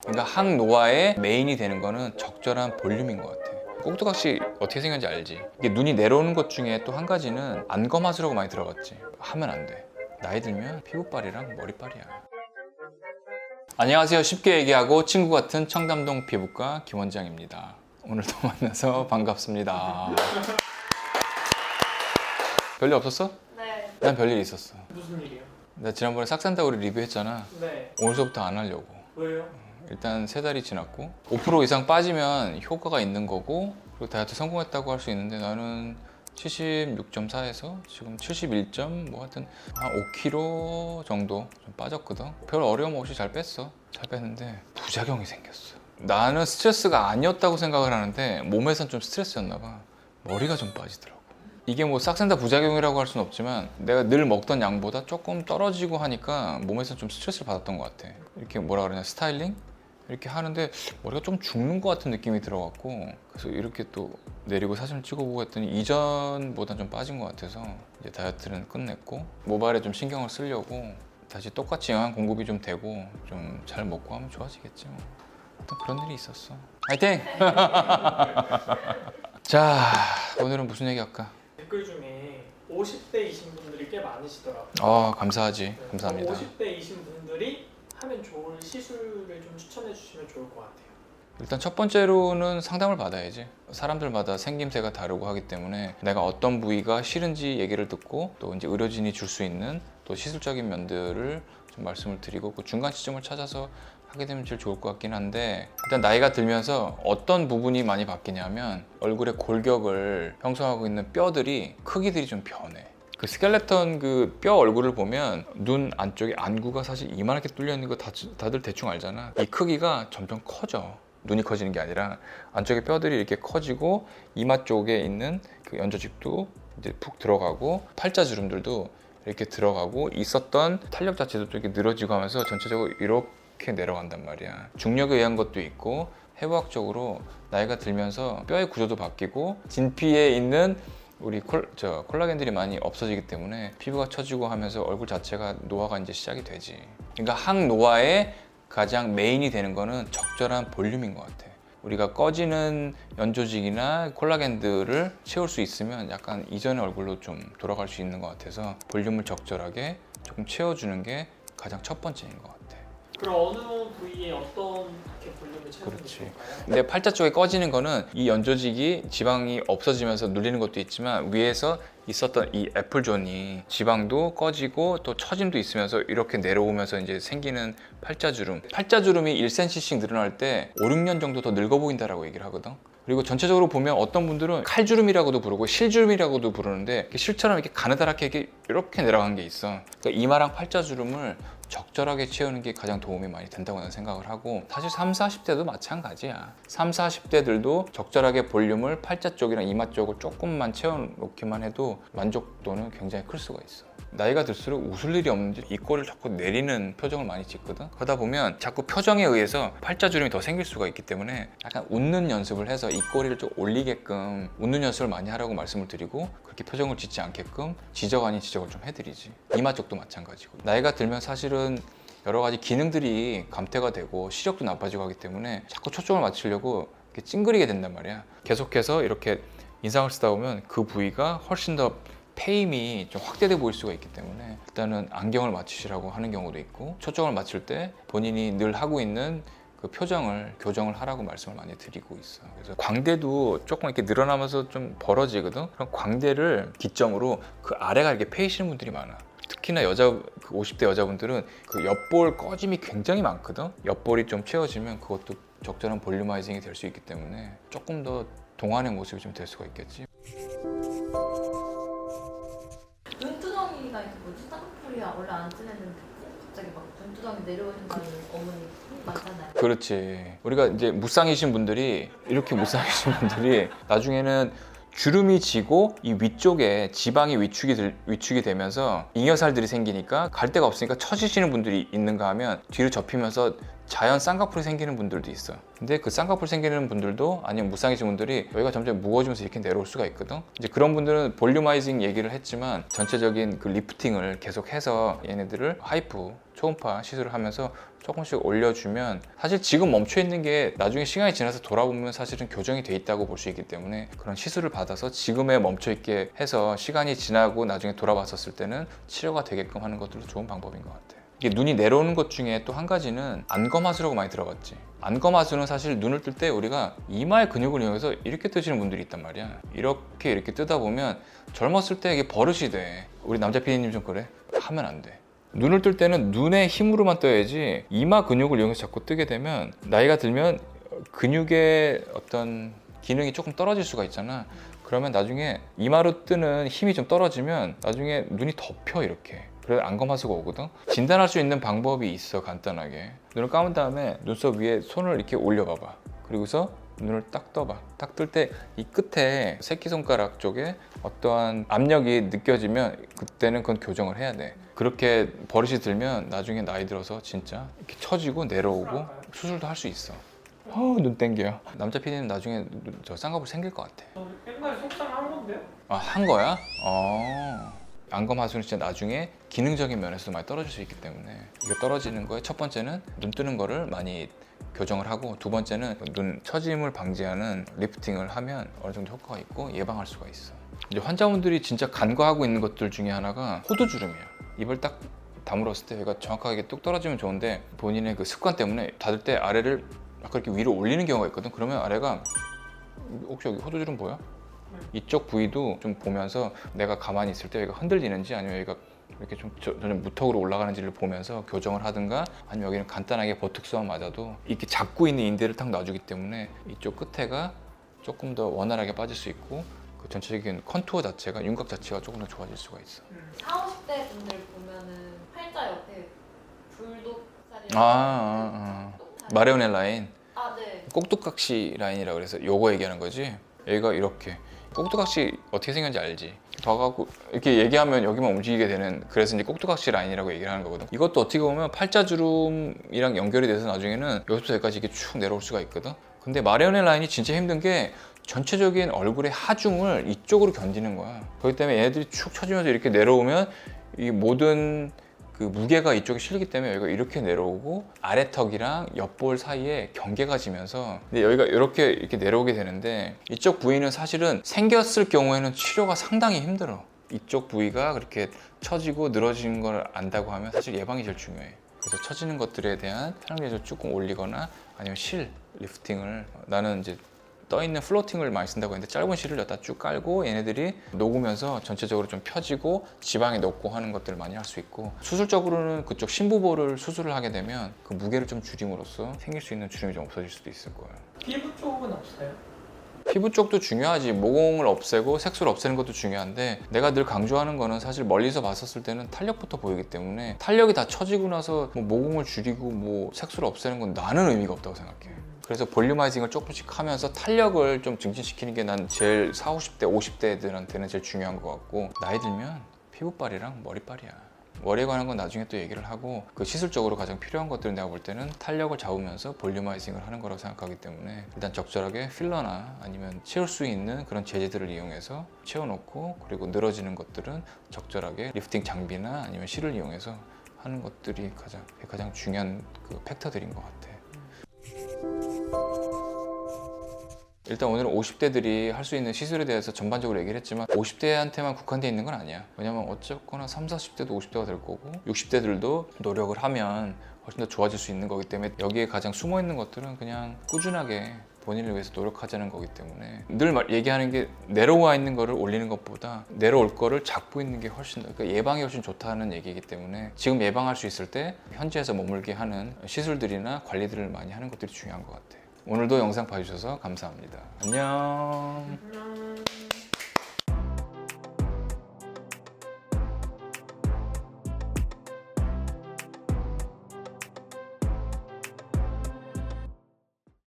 그러니까 항노화의 메인이 되는 거는 적절한 볼륨인 것 같아. 꼭두각시 어떻게 생겼는지 알지? 이게 눈이 내려오는 것 중에 또 한 가지는 안검하수라고 많이 들어봤지? 하면 안 돼. 나이 들면 피부빨이랑 머리빨이야. 안녕하세요. 쉽게 얘기하고 친구 같은 청담동 피부과 김원장입니다. 오늘도 만나서 반갑습니다. 별일 없었어? 네. 난 별일 있었어. 무슨 일이요? 나 지난번에 싹산다구리 리뷰했잖아. 네. 오늘서부터 안 하려고. 왜요? 일단 3달이 지났고 5% 이상 빠지면 효과가 있는 거고, 그리고 다이어트 성공했다고 할 수 있는데 나는 76.4에서 지금 71점 뭐 하여튼 한 5kg 정도 좀 빠졌거든. 별 어려움 없이 잘 뺐어. 잘 뺐는데 부작용이 생겼어. 나는 스트레스가 아니었다고 생각을 하는데 몸에선 좀 스트레스였나 봐. 머리가 좀 빠지더라고. 이게 뭐 싹센다 부작용이라고 할 수는 없지만 내가 늘 먹던 양보다 조금 떨어지고 하니까 몸에서 좀 스트레스를 받았던 것 같아. 이렇게 뭐라 그러냐, 스타일링? 이렇게 하는데 머리가 좀 죽는 것 같은 느낌이 들어갖고, 그래서 이렇게 또 내리고 사진을 찍어보고 했더니 이전보다 좀 빠진 것 같아서 이제 다이어트는 끝냈고, 모발에 좀 신경을 쓰려고 다시 똑같이 영양 공급이 좀 되고 좀 잘 먹고 하면 좋아지겠지 뭐. 하여튼 그런 일이 있었어. 화이팅! 자, 오늘은 무슨 얘기 할까? 댓글 중에 50대이신 분들이 꽤 많으시더라고요. 아, 감사하지. 네. 감사합니다. 50대이신 분들이 하면 좋을 시술을 좀 추천해 주시면 좋을 것 같아요. 일단 첫 번째로는 상담을 받아야지. 사람들마다 생김새가 다르고 하기 때문에 내가 어떤 부위가 싫은지 얘기를 듣고, 또 이제 의료진이 줄 수 있는 또 시술적인 면들을 좀 말씀을 드리고, 그 중간 지점을 찾아서 하게 되면 제일 좋을 것 같긴 한데, 일단 나이가 들면서 어떤 부분이 많이 바뀌냐면 얼굴의 골격을 형성하고 있는 뼈들이, 크기들이 좀 변해. 그 스켈레톤 그 뼈 얼굴을 보면 눈 안쪽에 안구가 사실 이만하게 뚫려 있는 거 다들 대충 알잖아. 이 크기가 점점 커져. 눈이 커지는 게 아니라 안쪽에 뼈들이 이렇게 커지고, 이마 쪽에 있는 그 연조직도 이제 푹 들어가고, 팔자주름들도 이렇게 들어가고, 있었던 탄력 자체도 좀 이렇게 늘어지고 하면서 전체적으로 이렇게 내려간단 말이야. 중력에 의한 것도 있고, 해부학적으로 나이가 들면서 뼈의 구조도 바뀌고, 진피에 있는 우리 콜라겐들이 많이 없어지기 때문에 피부가 처지고 하면서 얼굴 자체가 노화가 이제 시작이 되지. 그러니까 항노화의 가장 메인이 되는 거는 적절한 볼륨인 것 같아. 우리가 꺼지는 연조직이나 콜라겐들을 채울 수 있으면 약간 이전의 얼굴로 좀 돌아갈 수 있는 것 같아서 볼륨을 적절하게 조금 채워주는 게 가장 첫 번째인 것 같아. 그럼 어느 부위에 어떻게 볼륨을 채우는 게 그렇지. 좋을까요? 내 팔자 쪽에 꺼지는 거는 이 연조직이 지방이 없어지면서 눌리는 것도 있지만, 위에서 있었던 이 애플존이 지방도 꺼지고 또 처짐도 있으면서 이렇게 내려오면서 이제 생기는 팔자주름. 팔자주름이 1cm씩 늘어날 때 5, 6년 정도 더 늙어 보인다라고 얘기를 하거든. 그리고 전체적으로 보면 어떤 분들은 칼주름이라고도 부르고 실주름이라고도 부르는데, 실처럼 이렇게 가느다랗게 이렇게 내려간 게 있어. 그러니까 이마랑 팔자주름을 적절하게 채우는 게 가장 도움이 많이 된다고 나는 생각을 하고, 사실 30, 40대도 마찬가지야. 30, 40대들도 적절하게 볼륨을 팔자 쪽이랑 이마 쪽을 조금만 채워놓기만 해도 만족도는 굉장히 클 수가 있어. 나이가 들수록 웃을 일이 없는지 입꼬리를 자꾸 내리는 표정을 많이 짓거든. 그러다 보면 자꾸 표정에 의해서 팔자주름이 더 생길 수가 있기 때문에 약간 웃는 연습을 해서 입꼬리를 좀 올리게끔 웃는 연습을 많이 하라고 말씀을 드리고, 그렇게 표정을 짓지 않게끔 지적 아닌 지적을 좀 해드리지. 이마 쪽도 마찬가지고. 나이가 들면 사실은 여러 가지 기능들이 감퇴가 되고 시력도 나빠지고 하기 때문에 자꾸 초점을 맞추려고 이렇게 찡그리게 된단 말이야. 계속해서 이렇게 인상을 쓰다 보면 그 부위가 훨씬 더 페임이 좀 확대돼 보일 수가 있기 때문에 일단은 안경을 맞추시라고 하는 경우도 있고, 초점을 맞출 때 본인이 늘 하고 있는 그 표정을 교정을 하라고 말씀을 많이 드리고 있어. 그래서 광대도 조금 이렇게 늘어나면서 좀 벌어지거든. 그럼 광대를 기점으로 그 아래가 이렇게 패이시는 분들이 많아. 특히나 그 50대 여자분들은 그 옆볼 꺼짐이 굉장히 많거든. 옆볼이 좀 채워지면 그것도 적절한 볼륨아이징이 될 수 있기 때문에 조금 더 동안의 모습이 좀 될 수가 있겠지. 눈두덩이가 이렇게 뭐지? 쌍꺼풀이 원래 안 진했는데 갑자기 막 눈두덩이 내려오신다는 어머니 많잖아요. 그렇지. 우리가 이제 무쌍이신 분들이, 이렇게 무쌍이신 분들이 나중에는 주름이 지고 이 위쪽에 지방이 위축이 되면서 잉여살들이 생기니까 갈 데가 없으니까 처지시는 분들이 있는가 하면 뒤로 접히면서 자연 쌍꺼풀이 생기는 분들도 있어. 근데 그 쌍꺼풀 생기는 분들도 아니면 무쌍이신 분들이 여기가 점점 무거워지면서 이렇게 내려올 수가 있거든. 이제 그런 분들은 볼륨아이징 얘기를 했지만 전체적인 그 리프팅을 계속해서 얘네들을 하이프 초음파 시술을 하면서 조금씩 올려주면 사실 지금 멈춰 있는 게 나중에 시간이 지나서 돌아보면 사실은 교정이 돼 있다고 볼 수 있기 때문에 그런 시술을 받아서 지금에 멈춰 있게 해서 시간이 지나고 나중에 돌아봤었을 때는 치료가 되게끔 하는 것들도 좋은 방법인 것 같아요. 이게 눈이 내려오는 것 중에 또 한 가지는 안검하수라고 많이 들어봤지. 안검하수는 사실 눈을 뜰 때 우리가 이마의 근육을 이용해서 이렇게 뜨시는 분들이 있단 말이야. 이렇게 뜨다 보면 젊었을 때 이게 버릇이 돼. 우리 남자 PD님 좀 그래? 하면 안 돼. 눈을 뜰 때는 눈의 힘으로만 떠야지 이마 근육을 이용해서 자꾸 뜨게 되면 나이가 들면 근육의 어떤 기능이 조금 떨어질 수가 있잖아. 그러면 나중에 이마로 뜨는 힘이 좀 떨어지면 나중에 눈이 덮여 이렇게. 그래서 안검하수가 오거든. 진단할 수 있는 방법이 있어. 간단하게 눈을 감은 다음에 눈썹 위에 손을 이렇게 올려봐봐. 그리고서 눈을 딱 떠봐. 딱 뜰 때 이 끝에 새끼손가락 쪽에 어떠한 압력이 느껴지면 그때는 그건 교정을 해야 돼. 그렇게 버릇이 들면 나중에 나이 들어서 진짜 이렇게 처지고 내려오고 수술도 할 수 있어. 눈 땡겨요. 남자 PD는 나중에 저 쌍꺼풀 생길 것 같아. 저 옛날에 속상 한 건데요? 아, 한 거야? 안검하수는 진짜 나중에 기능적인 면에서 많이 떨어질 수 있기 때문에 이거 떨어지는 거에 첫 번째는 눈 뜨는 거를 많이 교정을 하고 두 번째는 눈 처짐을 방지하는 리프팅을 하면 어느 정도 효과가 있고 예방할 수가 있어. 이제 환자분들이 진짜 간과하고 있는 것들 중에 하나가 호두주름이야. 입을 딱 다물었을 때 얘가 정확하게 뚝 떨어지면 좋은데 본인의 그 습관 때문에 닫을 때 아래를 약간 이렇게 위로 올리는 경우가 있거든. 그러면 아래가 혹시 여기 호두주름 보여? 이쪽 부위도 좀 보면서 내가 가만히 있을 때 얘가 흔들리는지 아니면 얘가 이렇게 좀 전혀 무턱으로 올라가는지를 보면서 교정을 하든가 아니면 여기는 간단하게 보톡스만 맞아도 이렇게 잡고 있는 인대를 딱 놔주기 때문에 이쪽 끝에가 조금 더 원활하게 빠질 수 있고 그 전체적인 컨투어 자체가 윤곽 자체가 조금 더 좋아질 수가 있어. 40, 50대 분들 보면은 팔자 옆에 불독살이 마레오넬 라인, 네. 꼭두각시 라인이라고 그래서 요거 얘기하는 거지. 얘가 이렇게 꼭두각시 어떻게 생겼는지 알지? 봐갖고 이렇게 얘기하면 여기만 움직이게 되는, 그래서 이제 꼭두각시 라인이라고 얘기를 하는 거거든. 이것도 어떻게 보면 팔자주름이랑 연결이 돼서 나중에는 여기서부터 여기까지 이렇게 쭉 내려올 수가 있거든. 근데 마레오넬 라인이 진짜 힘든 게 전체적인 얼굴의 하중을 이쪽으로 견디는 거야. 그렇기 때문에 얘네들이 축 처지면서 이렇게 내려오면 이 모든 그 무게가 이쪽에 실리기 때문에 여기가 이렇게 내려오고 아래턱이랑 옆볼 사이에 경계가 지면서 근데 여기가 이렇게 내려오게 되는데 이쪽 부위는 사실은 생겼을 경우에는 치료가 상당히 힘들어. 이쪽 부위가 그렇게 처지고 늘어지는 걸 안다고 하면 사실 예방이 제일 중요해. 그래서 처지는 것들에 대한 편향력을 조금 올리거나 아니면 실 리프팅을, 나는 이제 떠있는 플로팅을 많이 쓴다고 했는데 짧은 실을 여기다 쭉 깔고 얘네들이 녹으면서 전체적으로 좀 펴지고 지방이 녹고 하는 것들을 많이 할 수 있고, 수술적으로는 그쪽 심부보를 수술을 하게 되면 그 무게를 좀 줄임으로써 생길 수 있는 주름이 좀 없어질 수도 있을 거예요. 피부 쪽은 없어요? 피부 쪽도 중요하지. 모공을 없애고 색소를 없애는 것도 중요한데 내가 늘 강조하는 거는 사실 멀리서 봤었을 때는 탄력부터 보이기 때문에 탄력이 다 처지고 나서 뭐 모공을 줄이고 뭐 색소를 없애는 건 나는 의미가 없다고 생각해. 그래서 볼륨아이징을 조금씩 하면서 탄력을 좀 증진시키는 게 난 제일 40, 50대, 50대들한테는 제일 중요한 것 같고, 나이 들면 피부빨이랑 머리빨이야. 머리에 관한 건 나중에 또 얘기를 하고, 그 시술적으로 가장 필요한 것들은 내가 볼 때는 탄력을 잡으면서 볼륨아이징을 하는 거라고 생각하기 때문에 일단 적절하게 필러나 아니면 채울 수 있는 그런 재질들을 이용해서 채워놓고, 그리고 늘어지는 것들은 적절하게 리프팅 장비나 아니면 실을 이용해서 하는 것들이 가장 중요한 그 팩터들인 것 같아. 일단 오늘은 50대들이 할 수 있는 시술에 대해서 전반적으로 얘기를 했지만 50대한테만 국한되어 있는 건 아니야. 왜냐면 어쨌거나 30, 40대도 50대가 될 거고 60대들도 노력을 하면 훨씬 더 좋아질 수 있는 거기 때문에 여기에 가장 숨어 있는 것들은 그냥 꾸준하게 본인을 위해서 노력하자는 거기 때문에 늘 얘기하는 게 내려와 있는 거를 올리는 것보다 내려올 거를 잡고 있는 게 훨씬 더, 그러니까 예방이 훨씬 좋다는 얘기이기 때문에 지금 예방할 수 있을 때 현지에서 머물게 하는 시술들이나 관리들을 많이 하는 것들이 중요한 것 같아. 오늘도 영상 봐주셔서 감사합니다. 안녕.